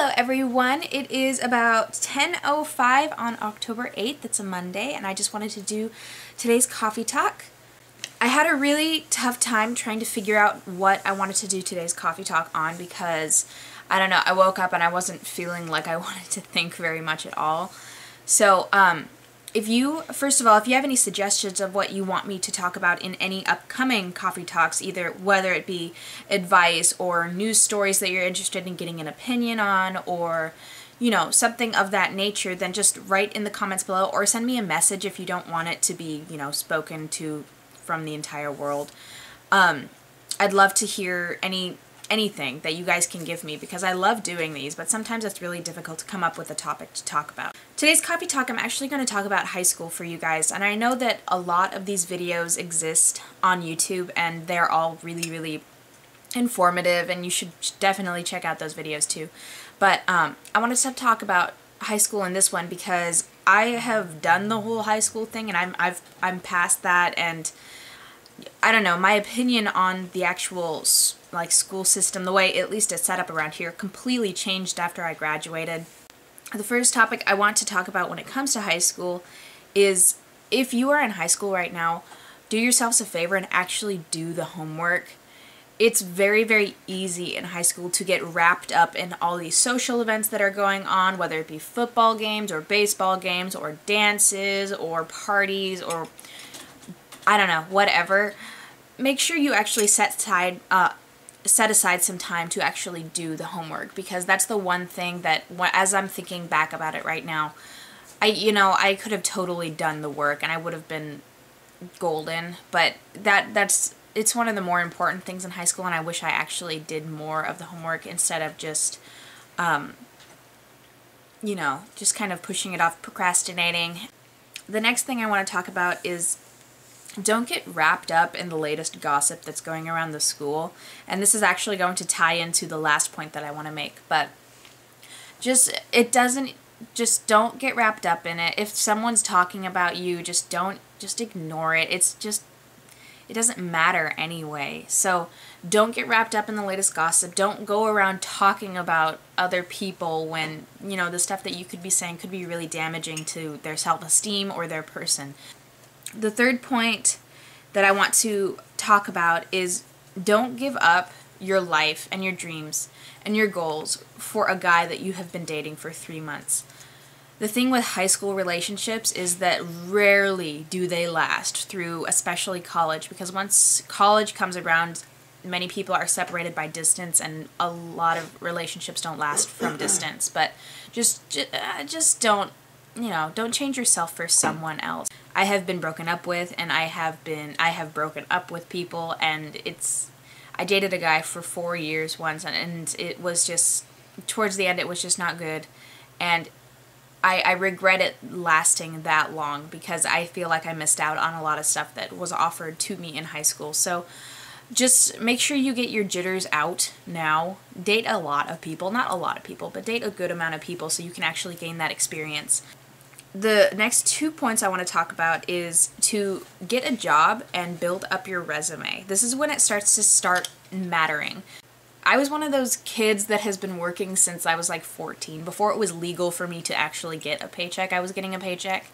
Hello everyone, it is about 10:05 on October 8th, it's a Monday, and I just wanted to do today's coffee talk. I had a really tough time trying to figure out what I wanted to do today's coffee talk on because, I don't know, I woke up and I wasn't feeling like I wanted to think very much at all. So, first of all, if you have any suggestions of what you want me to talk about in any upcoming coffee talks, either whether it be advice or news stories that you're interested in getting an opinion on, or, you know, something of that nature, then just write in the comments below or send me a message if you don't want it to be, you know, spoken to from the entire world. I'd love to hear anything that you guys can give me because I love doing these, but sometimes it's really difficult to come up with a topic to talk about. Today's coffee talk, I'm actually going to talk about high school for you guys, and I know that a lot of these videos exist on YouTube and they're all really informative, and you should definitely check out those videos too. But I wanted to talk about high school in this one because I have done the whole high school thing, and I'm past that, and I don't know, my opinion on the actual like school system, the way at least it's set up around here, completely changed after I graduated. The first topic I want to talk about when it comes to high school is, if you are in high school right now, do yourselves a favor and actually do the homework. It's very easy in high school to get wrapped up in all these social events that are going on, whether it be football games or baseball games or dances or parties or I don't know, whatever. Make sure you actually set aside some time to actually do the homework, because that's the one thing that, as I'm thinking back about it right now, I could have totally done the work and I would have been golden, but it's one of the more important things in high school, and I wish I actually did more of the homework instead of just just kind of pushing it off, procrastinating. The next thing I want to talk about is, don't get wrapped up in the latest gossip that's going around the school. And this is actually going to tie into the last point that I want to make. But just don't get wrapped up in it. If someone's talking about you, just ignore it. It doesn't matter anyway. So don't get wrapped up in the latest gossip. Don't go around talking about other people when, you know, the stuff that you could be saying could be really damaging to their self-esteem or their person. The third point that I want to talk about is, don't give up your life and your dreams and your goals for a guy that you have been dating for 3 months. The thing with high school relationships is that rarely do they last through, especially college, because once college comes around, many people are separated by distance, and a lot of relationships don't last from distance. But just don't change yourself for someone else. I have been broken up with, and I have broken up with people, and I dated a guy for 4 years once, and it was just, towards the end, it was just not good, and I regret it lasting that long because I feel like I missed out on a lot of stuff that was offered to me in high school. So just make sure you get your jitters out now. Date a lot of people, not a lot of people, but date a good amount of people so you can actually gain that experience. The next 2 points I want to talk about is to get a job and build up your resume. This is when it starts to mattering. I was one of those kids that has been working since I was like 14. Before it was legal for me to actually get a paycheck, I was getting a paycheck.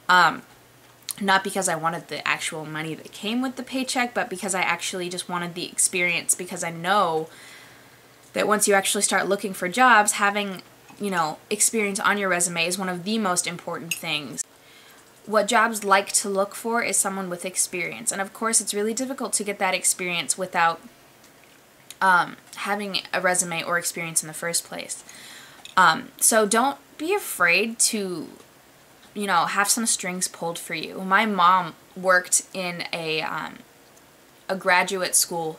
Not because I wanted the actual money that came with the paycheck, but because I actually just wanted the experience, because I know that once you actually start looking for jobs, having, you know, experience on your resume is one of the most important things. What jobs like to look for is someone with experience, and of course it's really difficult to get that experience without having a resume or experience in the first place. So don't be afraid to, you know, have some strings pulled for you. My mom worked in a graduate school.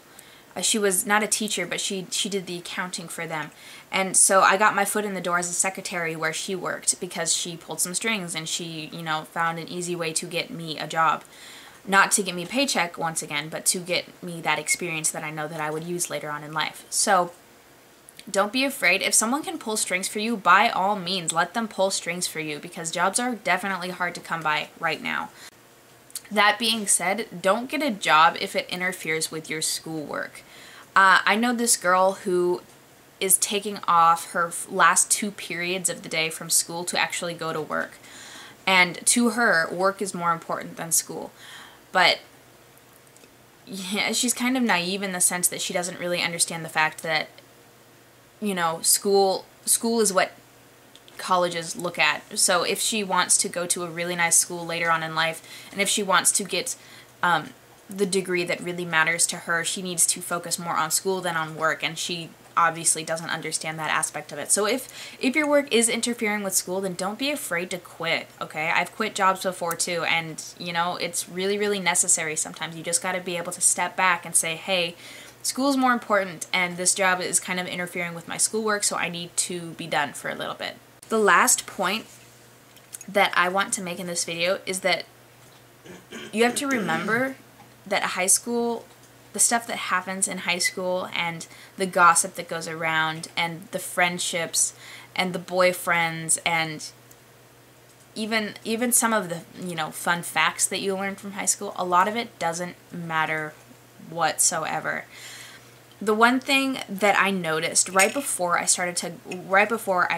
She was not a teacher, but she did the accounting for them. And so I got my foot in the door as a secretary where she worked because she pulled some strings and she, you know, found an easy way to get me a job. Not to get me a paycheck once again, but to get me that experience that I know that I would use later on in life. So don't be afraid. If someone can pull strings for you, by all means, let them pull strings for you, because jobs are definitely hard to come by right now. That being said, don't get a job if it interferes with your schoolwork. I know this girl who is taking off her last 2 periods of the day from school to actually go to work. And to her, work is more important than school. But yeah, she's kind of naive in the sense that she doesn't really understand the fact that, you know, school is what colleges look at. So if she wants to go to a really nice school later on in life, and if she wants to get the degree that really matters to her, she needs to focus more on school than on work, and she obviously doesn't understand that aspect of it. So if your work is interfering with school, then don't be afraid to quit, okay? I've quit jobs before too, and you know, it's really, really necessary sometimes. You just got to be able to step back and say, hey, school is more important, and this job is kind of interfering with my schoolwork, so I need to be done for a little bit. The last point that I want to make in this video is that you have to remember that high school, the stuff that happens in high school and the gossip that goes around and the friendships and the boyfriends and even some of the, you know, fun facts that you learn from high school, a lot of it doesn't matter whatsoever. The one thing that I noticed right before I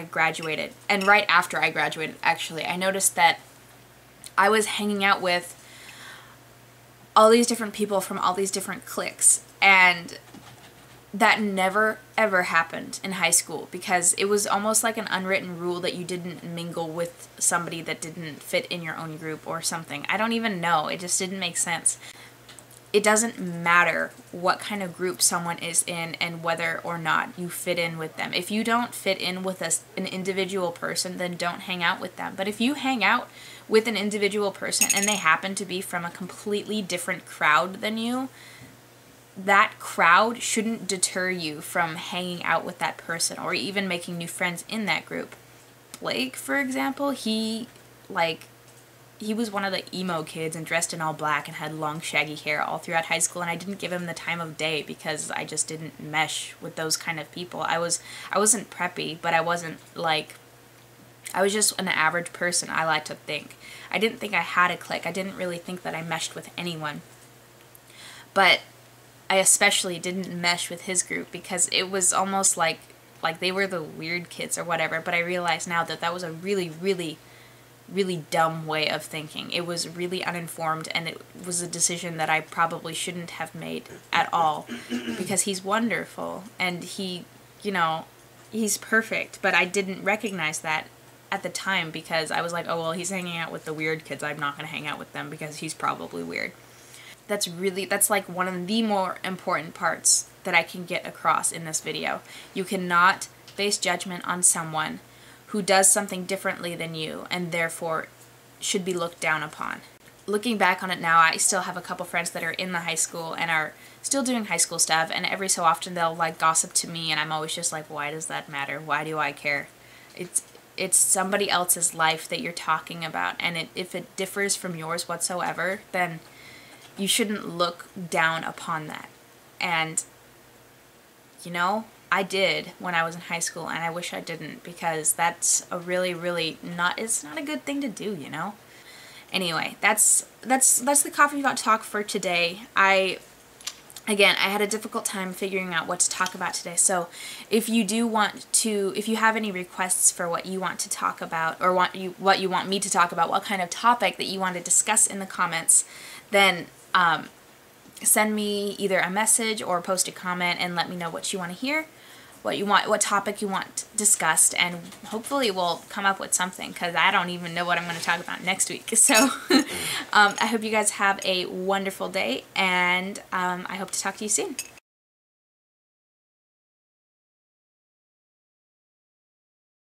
graduated, and right after I graduated actually, I noticed that I was hanging out with all these different people from all these different cliques, and that never ever happened in high school because it was almost like an unwritten rule that you didn't mingle with somebody that didn't fit in your own group or something. I don't even know, it just didn't make sense. It doesn't matter what kind of group someone is in and whether or not you fit in with them. If you don't fit in with an individual person, then don't hang out with them. But if you hang out with an individual person and they happen to be from a completely different crowd than you, that crowd shouldn't deter you from hanging out with that person or even making new friends in that group. Blake, for example, he was one of the emo kids and dressed in all black and had long shaggy hair all throughout high school, and I didn't give him the time of day because I just didn't mesh with those kind of people. I wasn't preppy, but I was just an average person, I like to think. I didn't think I had a clique. I didn't really think that I meshed with anyone. But I especially didn't mesh with his group because it was almost like they were the weird kids or whatever, but I realize now that that was a really, really dumb way of thinking. It was really uninformed, and it was a decision that I probably shouldn't have made at all because he's wonderful and he, you know, he's perfect, but I didn't recognize that at the time because I was like, oh, well, he's hanging out with the weird kids. I'm not going to hang out with them because he's probably weird. That's like one of the more important parts that I can get across in this video. You cannot base judgment on someone who does something differently than you and therefore should be looked down upon. Looking back on it now, I still have a couple friends that are in the high school and are still doing high school stuff, and every so often they'll like gossip to me, and I'm always just like, why does that matter? Why do I care? It's somebody else's life that you're talking about, and if it differs from yours whatsoever, then you shouldn't look down upon that. And, you know, I did when I was in high school, and I wish I didn't because that's a really, really it's not a good thing to do, you know? Anyway, that's the coffee talk for today. Again, I had a difficult time figuring out what to talk about today, so if you have any requests for what you want to talk about, or what you want me to talk about, what kind of topic that you want to discuss in the comments, then send me either a message or post a comment and let me know what you want to hear, what topic you want discussed, and hopefully we'll come up with something because I don't even know what I'm going to talk about next week. So I hope you guys have a wonderful day, and I hope to talk to you soon.